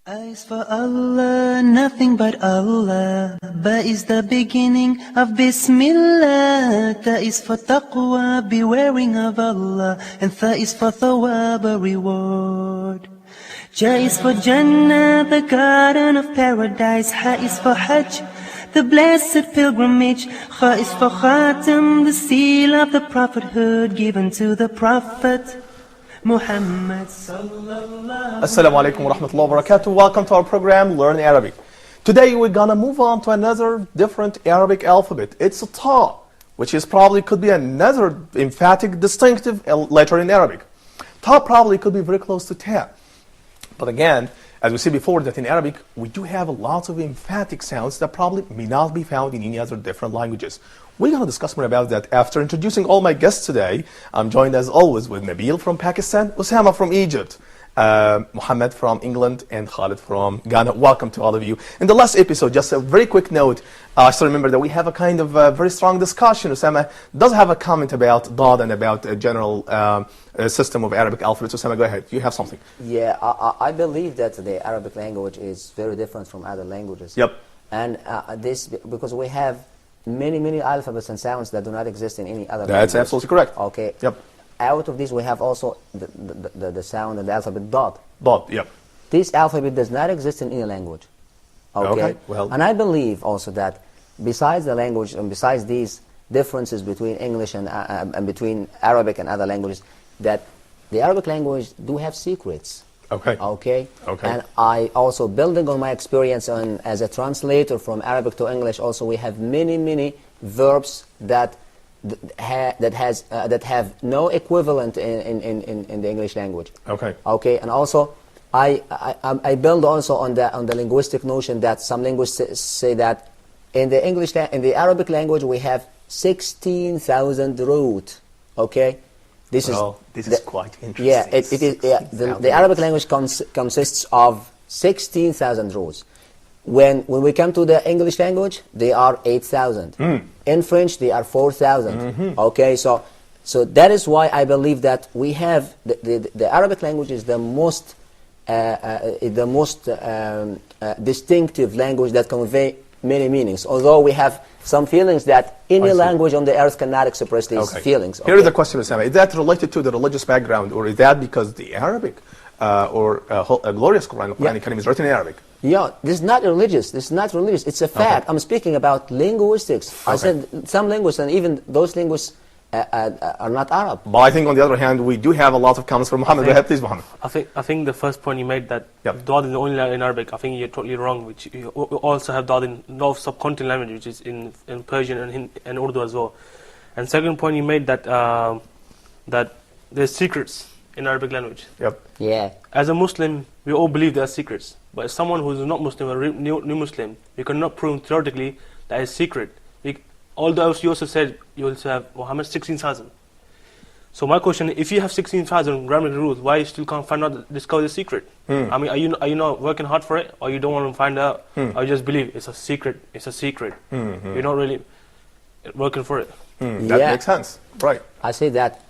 A is for Allah, nothing but Allah. Ba is the beginning of Bismillah. Ta is for taqwa, bewaring of Allah. And Tha is for thawab, a reward. Ja is for Jannah, the garden of paradise. Ha is for Hajj, the blessed pilgrimage. Kha is for Khatam, the seal of the prophethood given to the Prophet Muhammad sallallahu. Assalamu alaikum wa rahmatullahi wa barakatuh. Welcome to our program, Learn Arabic. Today we're gonna move on to another different Arabic alphabet. It's a Ta, which is probably could be another emphatic, distinctive letter in Arabic. Ta probably could be very close to Ta. But again, as we said before, that in Arabic, we do have a lot of emphatic sounds that probably may not be found in any other different languages. We're going to discuss more about that after introducing all my guests today. I'm joined as always with Nabil from Pakistan, Osama from Egypt, Mohammed from England, and Khalid from Ghana. Welcome to all of you. In the last episode, just a very quick note, I still remember that we have a kind of very strong discussion. Osama does have a comment about Dad and about a general system of Arabic alphabets. Osama, go ahead. You have something. Yeah, I believe that the Arabic language is very different from other languages. Yep. And this, because we have many alphabets and sounds that do not exist in any other language. That's absolutely correct. Okay. Yep. Out of these, we have also the sound and the alphabet Dad. Dad, yep. This alphabet does not exist in any language. Okay. Well. And I believe also that besides the language and besides these differences between English and between Arabic and other languages, that the Arabic language do have secrets. Okay. Okay. Okay. And I also, building on my experience as a translator from Arabic to English, also we have many verbs that have no equivalent in the English language. Okay. Okay. And also, I build also on the linguistic notion that some linguists say that in the Arabic language we have 16,000 roots. Okay. This is quite interesting. Yeah, it is. Yeah, the Arabic language consists of 16,000 roots. When we come to the English language, they are 8,000. In French, they are 4,000. Okay, so that is why I believe that we have the Arabic language is the most distinctive language that convey many meanings. Although we have some feelings that any language on the earth cannot express these feelings. Okay. Here is the question, Osama. Is that related to the religious background, or is that because the Arabic or a glorious Quran Karim is written in Arabic? Yeah, this is not religious. This is not religious. It's a fact. Okay. I'm speaking about linguistics. Okay. I said some linguists, and even those linguists are not Arab. But I think on the other hand, we do have a lot of comments from Muhammad. Go ahead, please, Muhammad. I think the first point you made that Dad is the only language in Arabic. I think you're totally wrong. Which you also have Dad in lot of subcontinental languages, which is in Persian and Urdu as well. And second point you made that that there's secrets in Arabic language. Yep. Yeah. As a Muslim, we all believe there are secrets. But as someone who is not Muslim, a new Muslim, you cannot prove theoretically that it's secret. Although you also said you also have Muhammad 16,000. So my question is, if you have 16,000 grammatical rules, why you still can't discover the secret? I mean, are you not working hard for it, or you don't want to find out, or you just believe it's a secret? It's a secret. You're not really working for it. That makes sense, right? I say that.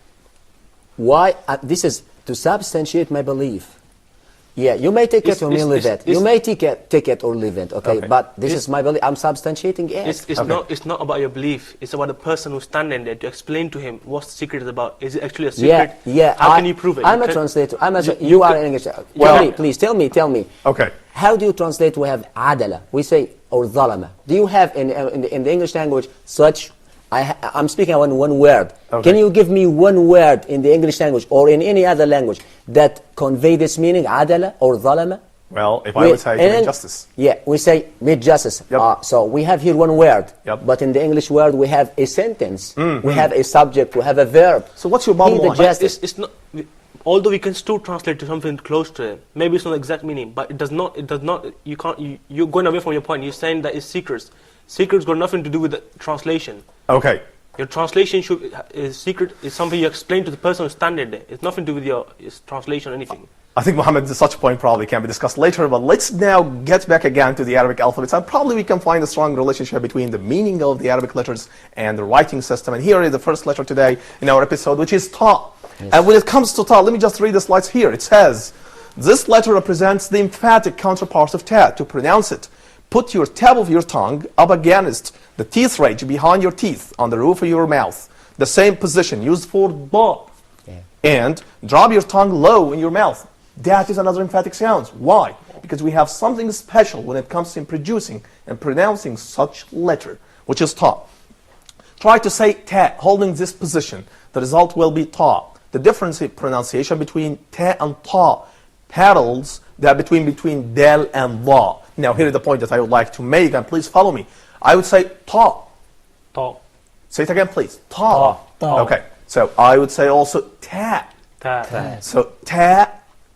Why? This is to substantiate my belief. Yeah, you may take it or leave it. You may take it or leave it, okay? But this is my belief. I'm substantiating it. It's not about your belief. It's about the person who's standing there to explain to him what the secret is about. Is it actually a secret? Yeah. How can you prove it? I'm a translator. You are in English. Well, please tell me. Okay. How do you translate? We have adala. We say or zalama. Do you have in the English language such? I'm speaking on one word. Okay. Can you give me one word in the English language or in any other language that convey this meaning, adala or zalama? Well, if I would say justice. Yeah, we say made justice. Yep. So we have here one word, but in the English word we have a sentence, we have a subject, we have a verb. So what's your bottom line? It's not. Although we can still translate to something close to it, maybe it's not the exact meaning, but it does not. You can't. You're going away from your point. You're saying that it's secrets. Secrets got nothing to do with the translation. Okay. Your translation is secret. Is something you explain to the person who's standing there. It's nothing to do with your translation or anything. I think, Muhammad, such a point probably can be discussed later, but let's now get back again to the Arabic alphabets, and probably we can find a strong relationship between the meaning of the Arabic letters and the writing system. And here is the first letter today in our episode, which is Ta. Yes. And when it comes to Ta, let me just read the slides here. It says, This letter represents the emphatic counterpart of ta. To pronounce it, put your tip of your tongue up against the teeth ridge behind your teeth on the roof of your mouth. The same position used for ba. Yeah. And drop your tongue low in your mouth. That is another emphatic sound. Why? Because we have something special when it comes to producing and pronouncing such letter, which is ta. Try to say ta, holding this position. The result will be ta. The difference in pronunciation between ta and ta parallels that between dal and la. Now here is the point that I would like to make, and please follow me. I would say ta. Ta. Say it again, please. Ta. Ta. Okay. So I would say also ta. Ta. So ta,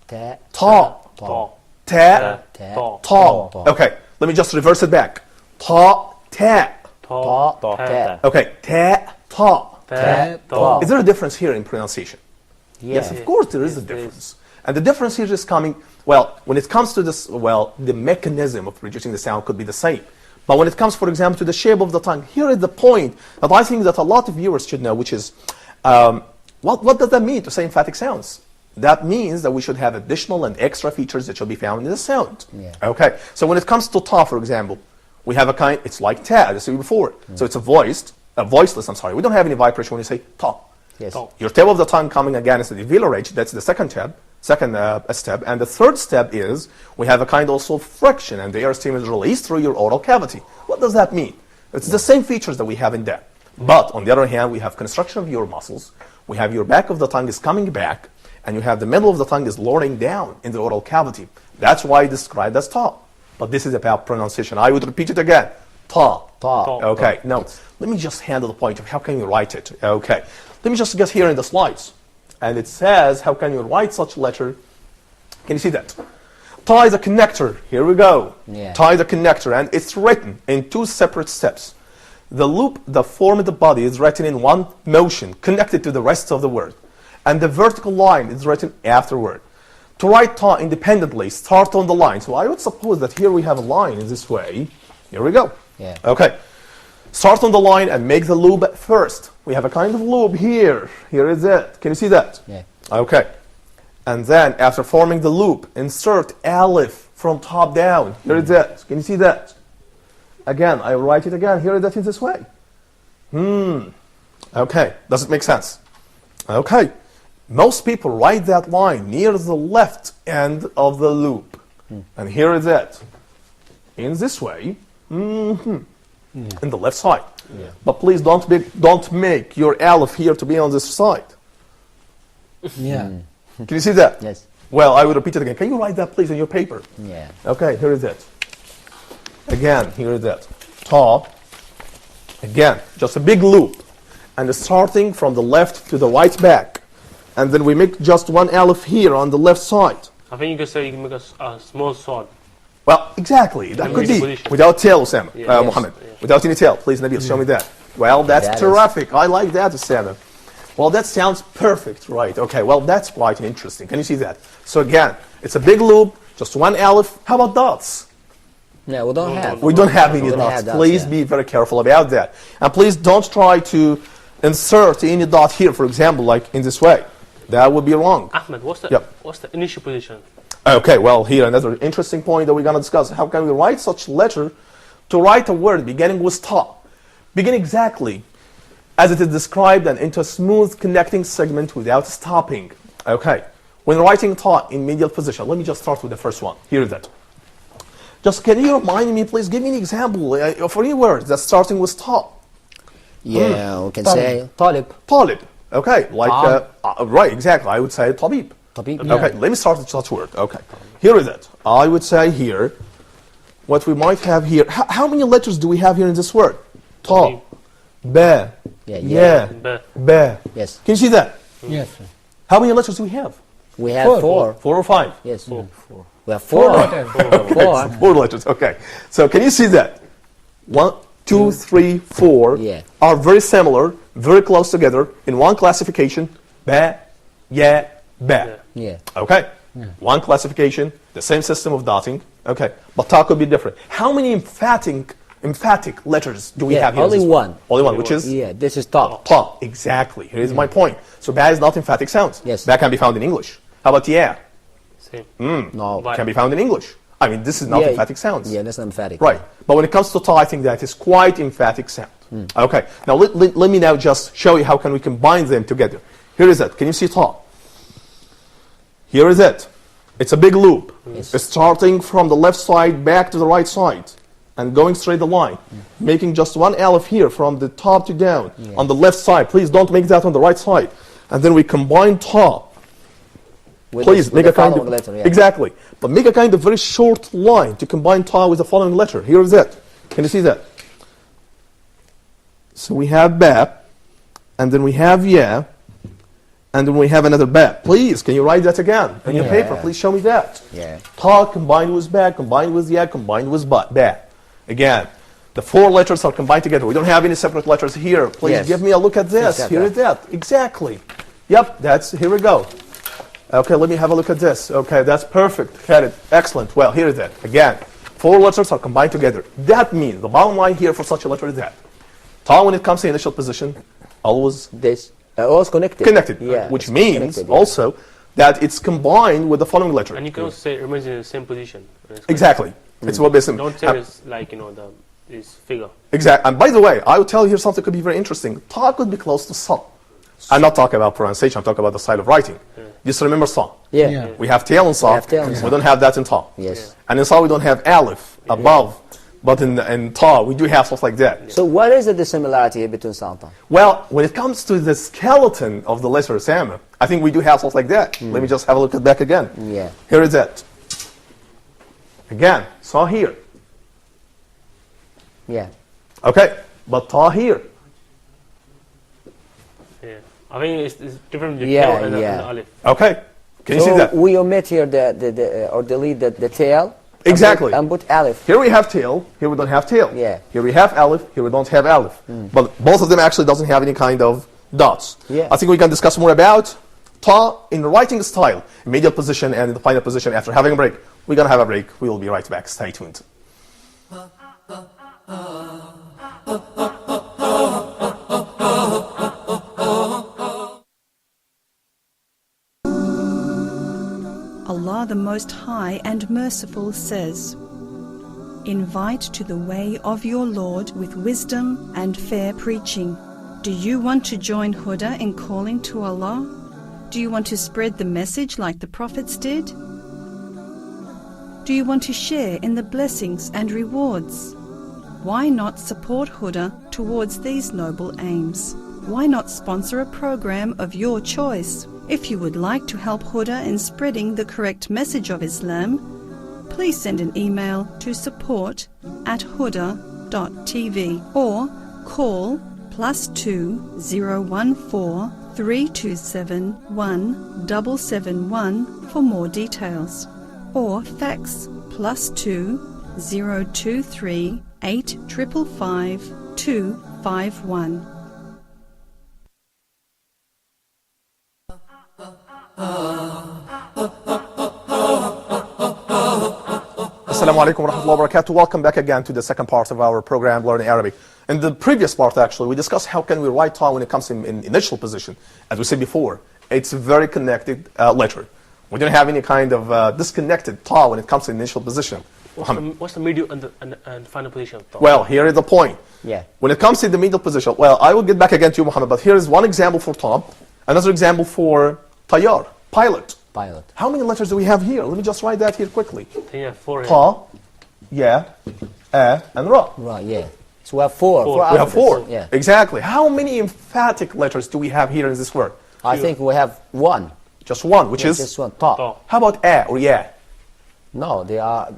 Ta. ta, Ta. ta, Ta. ta. Okay. Let me just reverse it back. Ta, ta. Ta. Ta. Okay. Ta, ta. Ta. Is there a difference here in pronunciation? Yeah. Yes, of course there is a Yes, there is. difference. And the difference here is coming, well, when it comes to this, well, the mechanism of producing the sound could be the same. But when it comes, for example, to the shape of the tongue, here is the point that I think that a lot of viewers should know, which is, what does that mean to say emphatic sounds? That means that we should have additional and extra features that should be found in the sound. Yeah. Okay, so when it comes to ta, for example, we have a kind, it's like ta, as I said before. So it's a voiceless, I'm sorry. We don't have any vibration when you say ta. Yes. Ta. Your tip of the tongue coming against the velar ridge, that's the second step. And the third step is we have a kind also of friction, and the air stream is released through your oral cavity. What does that mean? It's the same features that we have in that. But on the other hand, we have construction of your muscles. We have your back of the tongue is coming back, and you have the middle of the tongue is lowering down in the oral cavity. That's why it's described as ta. But this is about pronunciation. I would repeat it again. Ta. Ta. Ta. Okay, now let me just handle the point of how can you write it. Okay, let me just get here in the slides. And it says, how can you write such a letter? Can you see that? Ta is a connector. Here we go. Yeah. Ta is a connector, and it's written in two separate steps. The loop that forms the body is written in one motion, connected to the rest of the word. And the vertical line is written afterward. To write ta independently, start on the line. So I would suppose that here we have a line in this way. Here we go. Yeah. Okay. Start on the line and make the loop first. We have a kind of loop here. Here is it. Can you see that? Yeah. Okay. And then after forming the loop, insert alif from top down. Here is it. Can you see that? Again, I write it again. Here is it in this way. Okay. Does it make sense? Okay. Most people write that line near the left end of the loop. And here is it. In this way. In the left side. Yeah. But please don't make your alif here to be on this side. Yeah. Can you see that? Yes. Well, I will repeat it again. Can you write that please on your paper? Yeah. Okay, here is it. Again, here is it. Ta. Again, just a big loop. And starting from the left to the right back. And then we make just one alif here on the left side. I think you can say you can make a small sword. Well, exactly. That could be. Position. Without tail, Osama. Yes. Mohammed. Without any tail. Please, Nabil, show me that. Well, that's That is- terrific. I like that, Osama. Well, that sounds perfect, right? Okay, well, that's quite interesting. Can you see that? So again, it's a big loop, just one alif. How about dots? Yeah, we don't have. We don't have any We don't dots. have dots, Please yeah. be very careful about that. And please don't try to insert any dot here, for example, like in this way. That would be wrong. Ahmed, what's the Yep. what's the initial position? Okay, well, here another interesting point that we're going to discuss. How can we write such letter to write a word beginning with ta? Begin exactly as it is described and into a smooth connecting segment without stopping. Okay, when writing ta in medial position, let me just start with the first one. Here is that. Just can you remind me, please, give me an example of any word that's starting with ta? Yeah, we can Talib. say talib. Talib. Okay, like, right, exactly. I would say tabib. Tabib. Okay, let me start with such word. Okay, here is it. I would say here, what we might have here. How many letters do we have here in this word? Ta, ba, Yeah, yeah, Ba. ba. Yes. Can you see that? Yes. How many letters do we have? We have Four. four. 4 or 5? Yes. Four. We have four. Four. 4 letters. Okay. So can you see that? 1, 2, 3, 4 Yeah. are very similar, very close together in one classification. Ba, yeah, ba. Yeah. Okay. One classification, the same system of dotting. Okay. But ta could be different. How many emphatic letters do we Yeah, have here? in only this one. word? Only one, which is Yeah, this is top. ta. Exactly. Here is my point. So ba is not emphatic sounds. Yes. Ba can be found in English. How about yeah? Same. No. But- Can be found in English. I mean, this is not Yeah, emphatic sounds. Yeah, that's emphatic. Right. But when it comes to ta, I think that is quite emphatic sound. Hmm. Okay. Now let me now just show you how can we combine them together. Here is it. Can you see ta? Here is it. It's a big loop. Yes. It's starting from the left side back to the right side and going straight the line. Making just one aleph here from the top to down on the left side. Please don't make that on the right side. And then we combine ta. With Please this- make with a the kind of following letter, yeah. exactly, but make a kind of very short line to combine ta with the following letter. Here is it. Can you see that? So we have ba, and then we have ya, and then we have another ba. Please, can you write that again on your Yeah. paper? Please show me that. Yeah. Ta combined with ba, combined with ya, combined with ba. Again, the four letters are combined together. We don't have any separate letters here. Please Yes. give me a look at this. Exactly. Here is that. Exactly. Yep, here we go. Okay, let me have a look at this. Okay, that's perfect. Got it. Excellent. Well, here is it. Again, four letters are combined together. That means the bottom line here for such a letter is that. Ta, when it comes to initial position, always This always connected. connected. Yeah. Which it's means connected, yeah. also that it's combined with the following letter. And you can also say it remains in the same position. Exactly. It's what basically. Don't say it's like, this figure. Exactly. And by the way, I will tell you here something could be very interesting. Ta could be close to sa. I'm not talking about pronunciation. I'm talking about the style of writing. Just remember sa. Yeah. Yeah. We have tail in sa. We have tail in sa. We don't have that in ta. Yes. And in sa we don't have aleph above. But in ta we do have stuff like that. So what is the similarity between Santa? Well, when it comes to the skeleton of the letter Sama, I think we do have stuff like that. Let me just have a look at back again. Yeah. Here is it. Again, sa here. Yeah. Okay, but ta here. Yeah. I think it's different with the Yeah, tail and the yeah. aleph. Okay, can you see So that? we omit here or delete the tail. Exactly. And put aleph. Here we have tail, here we don't have tail. Yeah. Here we have aleph, here we don't have aleph. But both of them actually doesn't have any kind of dots. Yeah. I think we can discuss more about ta in the writing style, medial position and in the final position after having a break. We're going to have a break. We will be right back. Stay tuned. Allah the Most High and Merciful says, "Invite to the way of your Lord with wisdom and fair preaching." Do you want to join Huda in calling to Allah? Do you want to spread the message like the prophets did? Do you want to share in the blessings and rewards? Why not support Huda towards these noble aims? Why not sponsor a program of your choice? If you would like to help Huda in spreading the correct message of Islam, please send an email to support@huda.tv or call +2 014 327 1771 for more details, or fax +2 023 8555 251. Assalamu alaikum wa rahmatullahi wa barakatuh. Welcome back again to the second part of our program, Learning Arabic. In the previous part, actually, we discussed how can we write ta when it comes in initial position. As we said before, it's a very connected letter. We don't have any kind of disconnected ta when it comes to initial position. What's the medial and final position of ta? Well, here is the point. Yeah. When it comes to the middle position, well, I will get back again to you, Muhammad, but here is one example for ta, another example for tayyar, pilot. Pilot. How many letters do we have here? Let me just write that here quickly. Then you have four here. Ta, ya, and ra. Right, yeah. So we have four. Four. We have alphabets. four. Yeah. Exactly. How many emphatic letters do we have here in this word? I think we have one. Just one, which is? Just one. Ta. Ta. How about a or ya? No, they are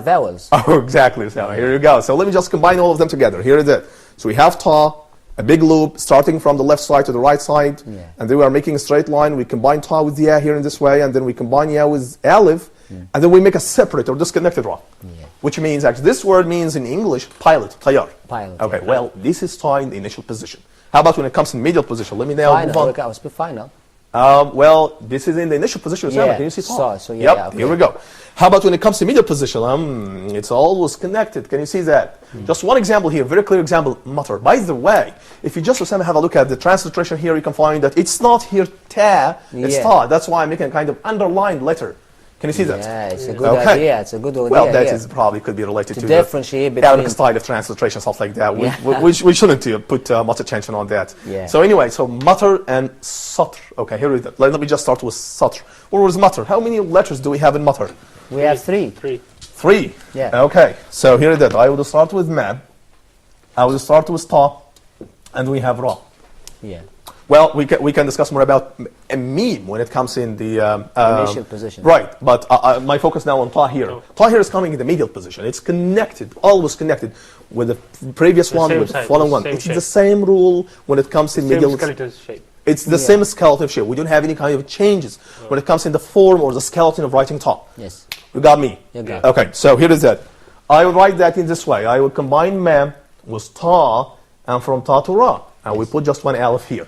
vowels. Oh, exactly. So here you go. So let me just combine all of them together. Here it is. So we have ta, a big loop starting from the left side to the right side, Yeah. and then we are making a straight line. We combine ta with ya here in this way, and then we combine ya with aleph, and then we make a separate or disconnected ra. Yeah. Which means, actually, this word means in English, pilot, tayyar. Pilot, Okay, yeah. well, this is ta in the initial position. How about when it comes in medial position? Let me now move Final. on. Okay, I was final. Well, this is in the initial position. Yeah, Can you see so- ta? so yeah, Yep, yeah, okay. here we go. How about when it comes to medial position? It's always connected. Can you see that? Just one example here, very clear example, mutter. By the way, if you just have a look at the transliteration here, you can find that it's not here ta, it's Yeah. ta. That's why I'm making a kind of underlined letter. Can you see that? Yeah, it's a good idea. It's a good idea. Well, that yeah. is probably could be related To to differentiate the between- Arabic style of transliteration, stuff like that. Yeah. We shouldn't put much attention on that. Yeah. So anyway, so matar and satr. Okay, here we go. Let me just start with satr. What was matar? How many letters do we have in matar? We have three. 3. Yeah. Okay, so here it is. I will start with ma. I will start with ta, and we have ra. Yeah. Well, we can discuss more about a meme when it comes in the Initial position. Right, but my focus now on ta here. Ta here is coming in the medial position. It's connected, always connected with the previous one, same with the side, following the one. same It's shape. the same rule when it comes in Same medial. skeleton shape. It's the same skeleton shape. We don't have any kind of changes when it comes in the form or the skeleton of writing ta. Yes. You got me? You got Okay, so here is that. I will write that in this way. I will combine ma with ta, and from ta to ra. And we put just one aleph here.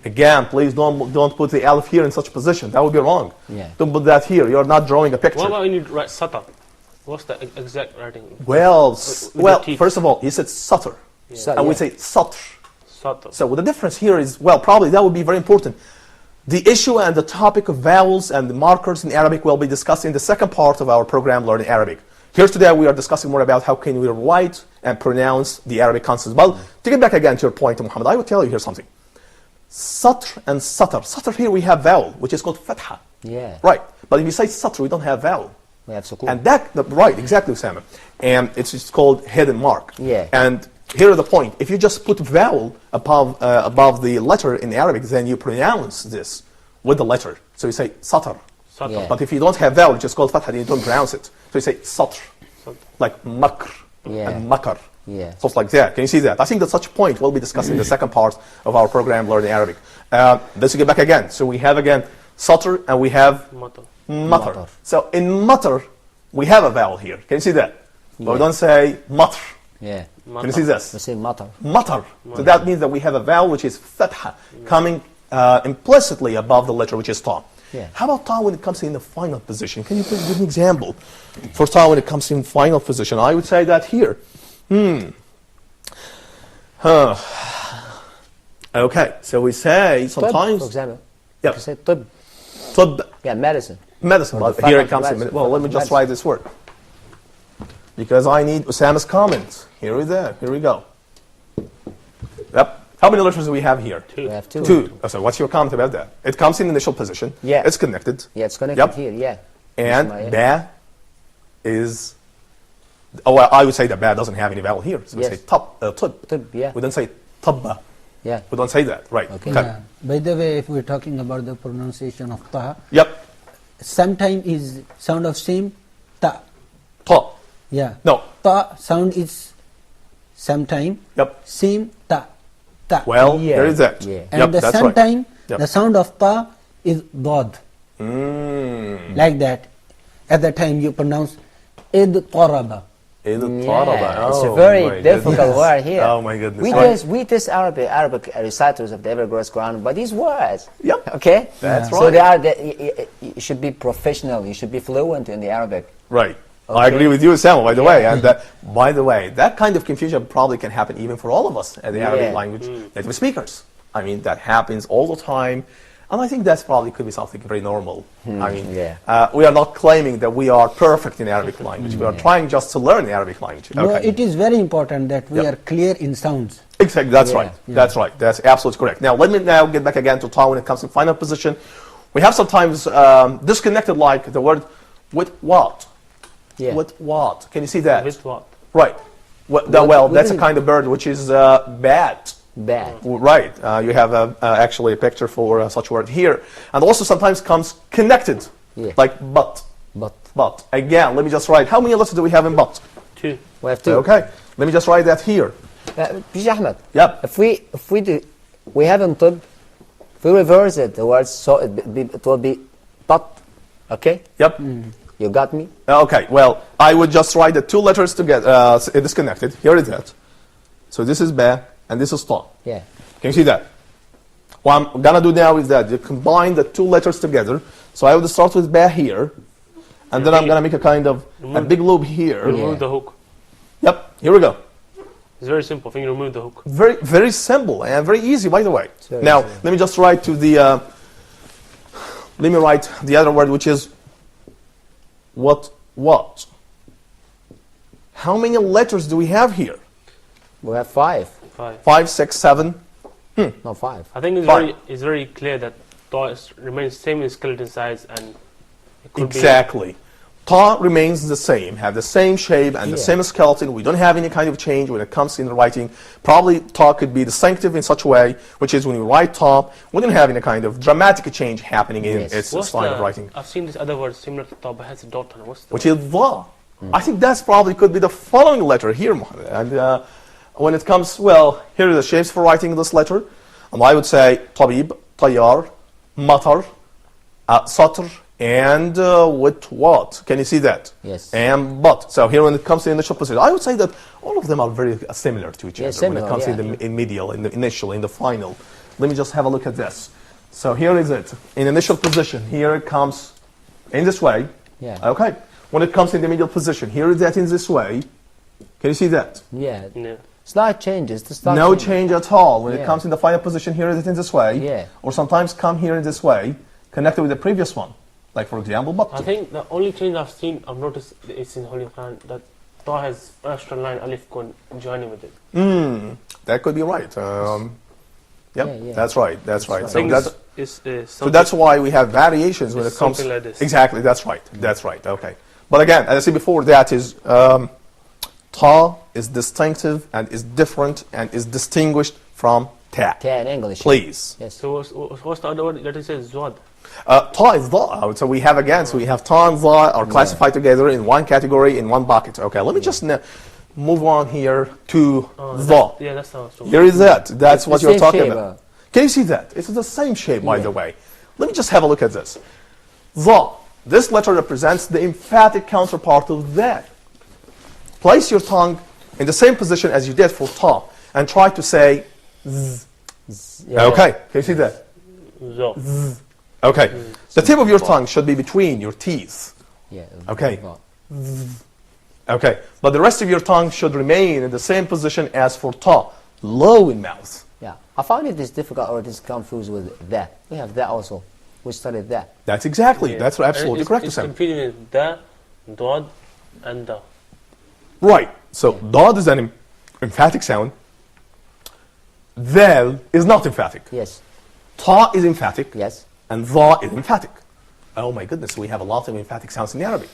Again, please don't put the aleph here in such a position. That would be wrong. Yeah. Don't put that here. You're not drawing a picture. What about when you write sata? What's the exact writing? Well, the teeth. first of all, he said satr. So, And we yeah. say satr. Sata. So the difference here is, well, probably that would be very important. The issue and the topic of vowels and the markers in Arabic will be discussed in the second part of our program, Learning Arabic. Here today we are discussing more about how can we write and pronounce the Arabic consonants. Well, to get back again to your point, Muhammad, I will tell you here something. Satr and satr. Satr here we have vowel, which is called fatha. Yeah. Right. But if you say satr, we don't have vowel. We have sukun. And that, right, exactly, Usama. And it's just called hidden mark. Yeah. And here is the point. If you just put vowel above the letter in Arabic, then you pronounce this with the letter. So you say satr. Sata. Yeah. But if you don't have vowel, it's just called fatha, then you don't pronounce it. So you say satr. Like makr Yeah. and makar. Yeah. Stuff like that. Can you see that? I think that such point we'll be discussing in the second part of our program, Learning Arabic. Let's get back again. So we have again satr and we have Mata. matar. Matar. So in matar, we have a vowel here. Can you see that? But we Yeah. don't say matr. Yeah. Can you see this? We say matar. Matar. So that means that we have a vowel which is fatha, coming implicitly above the letter which is ta. Yeah. How about ta when it comes in the final position? Can you please give me an example for ta when it comes in final position? I would say that here. Okay, so we say sometimes For example. Yeah. You say tib. طب, Yeah, medicine. medicine, Or but the here it faculty comes in. medicine. Well, let me just Medicine. write this word. Because I need Usama's comments. Here we go. Here we go. Yep. How many letters do we have here? We have two. Two. So what's your comment about that? It comes in initial position. Yeah. It's connected. Yeah, it's connected Yep. here. Yeah. And Ismail. ba is, oh, well, I would say that ba doesn't have any vowel here. So we Yes. say tub. Tib. Yeah. We don't say tabba. Yeah. We don't say that. Right. Okay. Yeah. By the way, if we're talking about the pronunciation of ta, Yep. sometimes is sound of same ta. Ta. Yeah. No. Ta sound is sometime Yep. same ta. Ta. Well, Yeah. there is that. Yeah. and Yep, the that's right. sometime Yep. the sound of ta is dad. Like that. At the time you pronounce id qaraba. Yeah, Yeah, it's a Oh, very my difficult goodness. word here. Oh my goodness. We Right. test Arabic reciters of the Evergreen Quran by these words. Yep. Okay. That's So right. you should be professional. You should be fluent in the Arabic. Right. I Okay. agree with you, Samuel, by the way. And by the way, that kind of confusion probably can happen even for all of us as the Arabic Yeah. language native speakers. I mean, that happens all the time. And I think that's probably could be something very normal. I mean, yeah. we are not claiming that we are perfect in Arabic language. We are trying just to learn the Arabic language. No, Okay. it is very important that we Yep. are clear in sounds. Exactly, that's Yeah, right. yeah. That's right. That's absolutely correct. Now, let me now get back again to ta when it comes to final position. We have sometimes disconnected like the word with what? Yeah. With what? Can you see that? With what? Right. Well, that's a kind of bird which is bat. Bad. Right. You have actually a picture for such word here. And also sometimes comes connected, Yeah. like but. But But. Again, let me just write. How many letters do we have in but? 2. we have two. Okay. Let me just write that here. Bish Ahmed. Yep. If we do, we have in tib. If we reverse it, the word so it will be but. Okay. Yep. You got me? Okay, well, I would just write the two letters together, disconnected. Here is that. So this is ba, and this is ta. Yeah. Can you see that? What I'm gonna do now is that you combine the two letters together. So I will start with ba here, and then I'm gonna make a kind of a big loop here. Remove the hook. Yep, here we go. It's very simple. I think you remove the hook. Very, very simple and very easy, by the way. very Now, easy. let me just write to the, let me write the other word, which is what? How many letters do we have here? We have 5. 5. 5, 6, 7. No, 5. I think Fine. it's very clear that Ta remains same in skeleton size, and it could Exactly. Ta remains the same, have the same shape and the Yeah. same skeleton. We don't have any kind of change when it comes in the writing. Probably Ta could be distinctive in such a way, which is when you write Ta, we don't have any kind of dramatic change happening in Yes. its What's style of the- writing. I've seen this other word similar to Ta, but has a dot on it. What's the Which is Dha. I think that's probably could be the following letter here, Mohammed. And when it comes, well, here are the shapes for writing this letter. I would say Tabib, Tayyar, Matar, Satr, and with what? Can you see that? Yes. And but. So here when it comes to the initial position, I would say that all of them are very similar to each Yeah, other when similar, it comes yeah. in medial, in the initial, in the final. Let me just have a look at this. So here is it. In initial position, here it comes in this way. Yeah. Okay. When it comes in the medial position, here is that in this way. Can you see that? Yeah. Yeah. Slight changes. To start No changing. change at all. When it Yeah. comes in the final position, here is it in this way. Yeah. Or sometimes come here in this way, connected with the previous one. Like for example, I but. think the only change I've noticed is in Holy Quran that Ta has extra line alif kun joining with it. That could be right. Yep, Yeah. that's right. That's right. right. So I think that's, it's so that's why we have variations when It's it comes. something like this. Exactly. That's right. That's right. Okay. But again, as I said before, that is Ta is distinctive and is different and is distinguished from Ta. Ta in English. Please. Yes. So what's the other word that it says Zwad? Ta is Dha. So we have again, so we have Ta and Dha are classified together in one category, in one bucket. Okay, let me just move on here to Dha. Yeah, that's how it's Here is that. That's what the you're same talking shape, about. Can you see that? It's the same shape, by Yeah. the way. Let me just have a look at this. Dha. This letter represents the emphatic counterpart of that. Place your tongue in the same position as you did for Ta and try to say Z. Yeah. Okay, can you see that? Zo. Okay. The tip of your tongue should be between your teeth. Yeah. Okay. Dha. Okay. But the rest of your tongue should remain in the same position as for Ta, low in mouth. Yeah. I find it is difficult or it is confused with that. We have that also. We studied that. That's exactly. Yeah. That's absolutely It's- correct, It's Sam. confusing with Da, Dod, and Da. Right. So Dad is an emphatic sound. Dhal is not emphatic. Yes. Ta is emphatic. Yes. And Dha is emphatic. Oh my goodness, we have a lot of emphatic sounds in Arabic.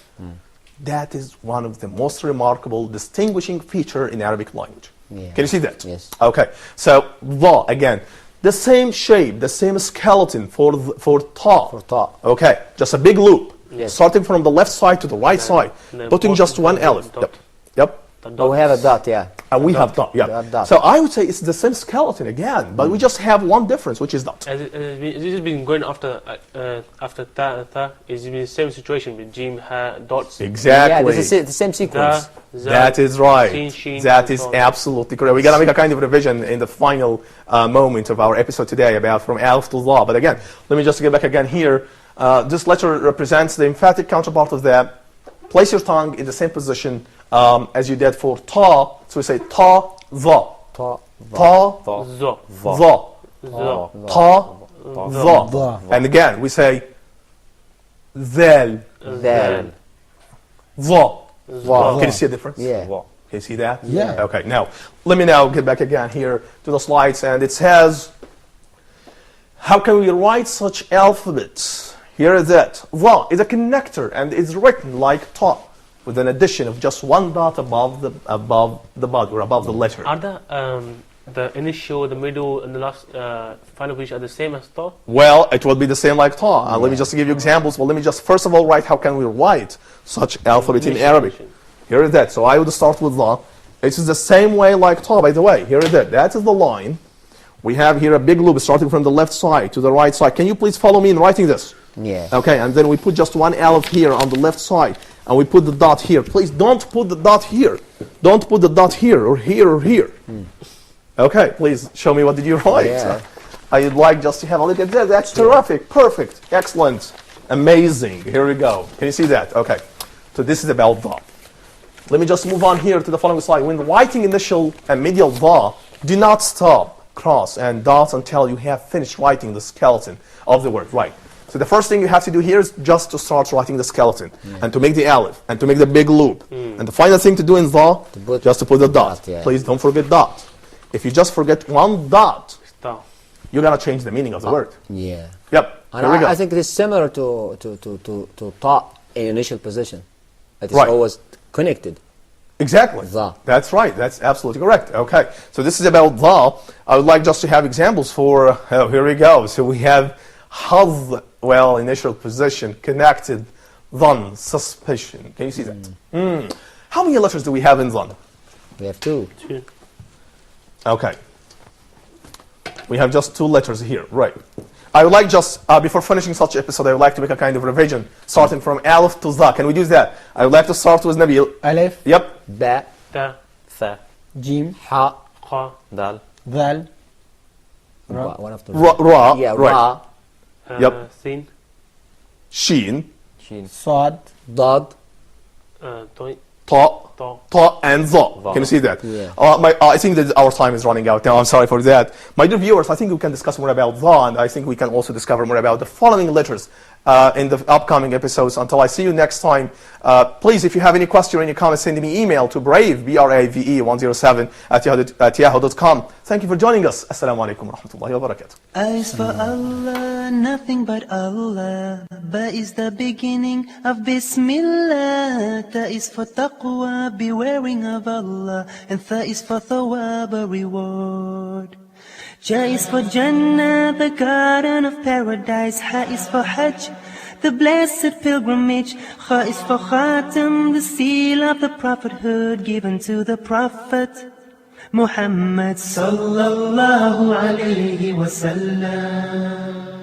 That is one of the most remarkable distinguishing feature in Arabic language. Yeah. Can you see that? Yes. Okay. So Dha again, the same shape, the same skeleton for Ta. For Ta. Okay. Just a big loop. Yes. Starting from the left side to the right side, and then putting just one dot. alif. Yep. Yep. The But we have a dot. dot, yeah. And we have dot, yeah. Dot. So I would say it's the same skeleton again, but we just have one difference, which is dot. This has been going after Ta and Tha. It's been the same situation with Jim, Ha, dots. Yeah, Exactly. this is the same sequence. Da, Za, That is right. Shin, Shin, That and is so on. absolutely correct. We're going to make a kind of revision in the final moment of our episode today about from Alif to Dha. But again, let me just get back again here. This letter represents the emphatic counterpart of that. Place your tongue in the same position as you did for Ta. So we say Ta, Dha. Ta. Ta, Zo. Dha. Zo. Ta, Dha. Dha. And again, we say Dhal, Then. Dha. Dha. Can you see the difference? Yeah. Can you see that? Yeah. Okay, now, let me now get back again here to the slides, and it says, how can we write such alphabets? Here is it. Dha is a connector, and is written like Ta, with an addition of just one dot above the body, or above the letter. Are the initial, the middle, and the last final position are the same as Ta? Well, it will be the same like Ta. Let me just give you examples. Well, let me just first of all write how can we write such alphabet in Initial Arabic. position. Here is that. So I would start with Dha. It is the same way like Ta, by the way. Here is that. That is the line. We have here a big loop starting from the left side to the right side. Can you please follow me in writing this? Yeah. Okay, and then we put just one alif here on the left side, and we put the dot here. Please don't put the dot here. Don't put the dot here or here or here. Okay, please show me what did you write. Yeah. I'd like just to have a look at that. That's terrific, perfect, excellent, amazing. Here we go. Can you see that? Okay, so this is about Dha. Let me just move on here to the following slide. When writing initial and medial Dha, do not stop, cross, and dot until you have finished writing the skeleton of the word. Right. So the first thing you have to do here is just to start writing the skeleton and to make the alif and to make the big loop. And the final thing to do in dha, just to put the dot. Yeah. Please don't forget dot. If you just forget one dot, Stop. you're gonna change the meaning of the word. Yeah. Yep. And Here we go. I think it is similar to ta in initial position. It is Right. always connected. Exactly. Dha. That's right. That's absolutely correct. Okay. So this is about dha. I would like just to have examples for, here we go. So we have haz, well, initial position, connected, dhan, suspicion. Can you see that? How many letters do we have in dhan? We have two. Two. Okay. We have just 2 letters here. Right. I would like just, before finishing such episode, I would like to make a kind of revision, starting from alif to dha. Can we do that? I would like to start with Nabil. Alif, Yep. Ba, Ta. ثاء Jim, Ha, Qa. دال Zal, Ra. One of the Ra. Yeah, Right. Ra, Yep. Sin. Sheen. شين Sod, Dad, Toi. Ta. Ta. Ta and Dha. Dha. Can you see that? Yeah. I think that our time is running out now. I'm sorry for that. My dear viewers, I think we can discuss more about Dha, and I think we can also discover more about the following letters in the upcoming episodes. Until I see you next time, please, if you have any question or any comments, send me email to brave, B-R-A-V-E 107 at yahoo.com. Thank you for joining us. Assalamu alaikum wa rahmatullahi wa barakatuh. A is for Allah, nothing but Allah. Ba is the beginning of Bismillah. Ta is for taqwa, bewaring of Allah. And Tha is for thawab, a reward. Ja is for Jannah, the garden of paradise. Ha is for Hajj, the blessed pilgrimage. Kha is for Khatam, the seal of the prophethood given to the Prophet Muhammad sallallahu alayhi wa sallam.